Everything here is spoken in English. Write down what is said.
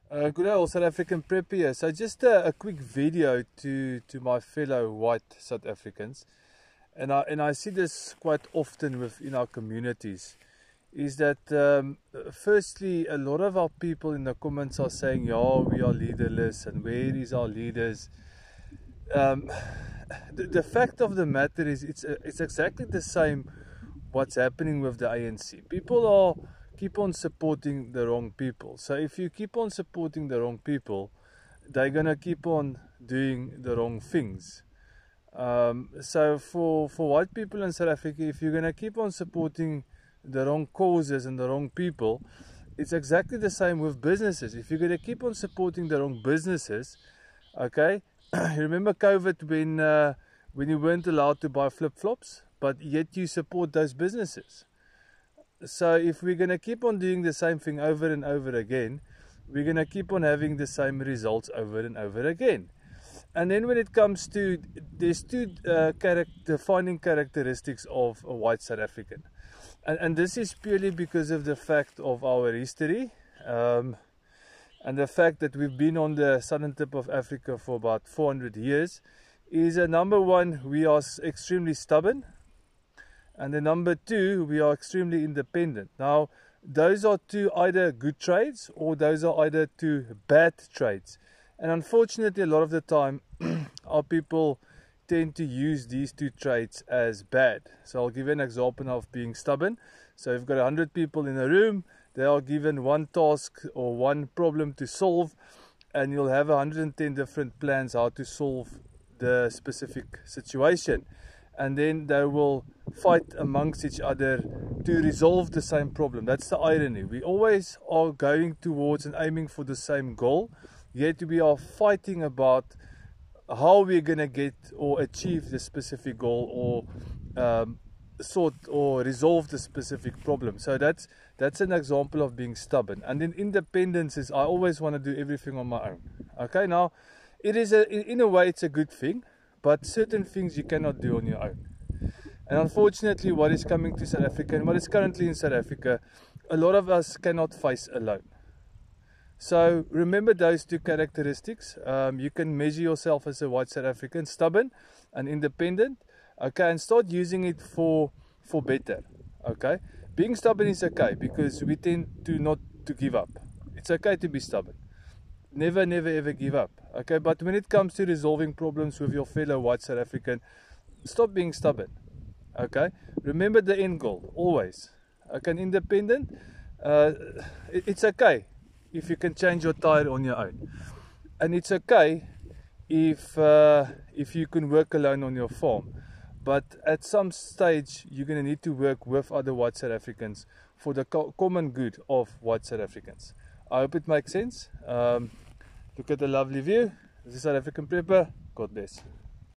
Good day, all South African prep here. So just a quick video to my fellow white South Africans, and I see this quite often within our communities, is that firstly a lot of our people in the comments are saying, yeah, we are leaderless and where is our leaders. The fact of the matter is it's exactly the same what's happening with the ANC. People keep on supporting the wrong people. So if you keep on supporting the wrong people, they're gonna keep on doing the wrong things. So for white people in South Africa, if you're gonna keep on supporting the wrong causes and the wrong people, it's exactly the same with businesses. If you're gonna keep on supporting the wrong businesses, okay, you remember COVID when you weren't allowed to buy flip-flops, but yet you support those businesses. So if we're going to keep on doing the same thing over and over again, we're going to keep on having the same results over and over again. And then when it comes to, there's two defining characteristics of a white South African. And this is purely because of the fact of our history and the fact that we've been on the southern tip of Africa for about 400 years. Is number one, we are extremely stubborn. And then number two, we are extremely independent. Now, those are two either good traits or those are either two bad traits. And unfortunately, a lot of the time, our people tend to use these two traits as bad. So I'll give you an example of being stubborn. So if you've got 100 people in a room, they are given one task or one problem to solve, and you'll have 110 different plans how to solve the specific situation. And then they will fight amongst each other to resolve the same problem. That's the irony. We always are going towards and aiming for the same goal, yet we are fighting about how we're going to get or achieve the specific goal or sort or resolve the specific problem. So that's an example of being stubborn. And then independence is I always want to do everything on my own. Okay, now it is in a way it's a good thing, but certain things you cannot do on your own. And unfortunately, what is coming to South Africa and what is currently in South Africa, a lot of us cannot face alone. So remember those two characteristics. You can measure yourself as a white South African, stubborn and independent, okay, and start using it for better. Okay, being stubborn is okay because we tend to not to give up. It's okay to be stubborn. Never ever give up. Okay, but when it comes to resolving problems with your fellow white South African, stop being stubborn. Okay, remember the end goal always. Okay, and independent, it's okay if you can change your tire on your own, and it's okay if you can work alone on your farm. But at some stage, you're going to need to work with other white South Africans for the common good of white South Africans. I hope it makes sense. Look at the lovely view. This is South African Prepper. God bless.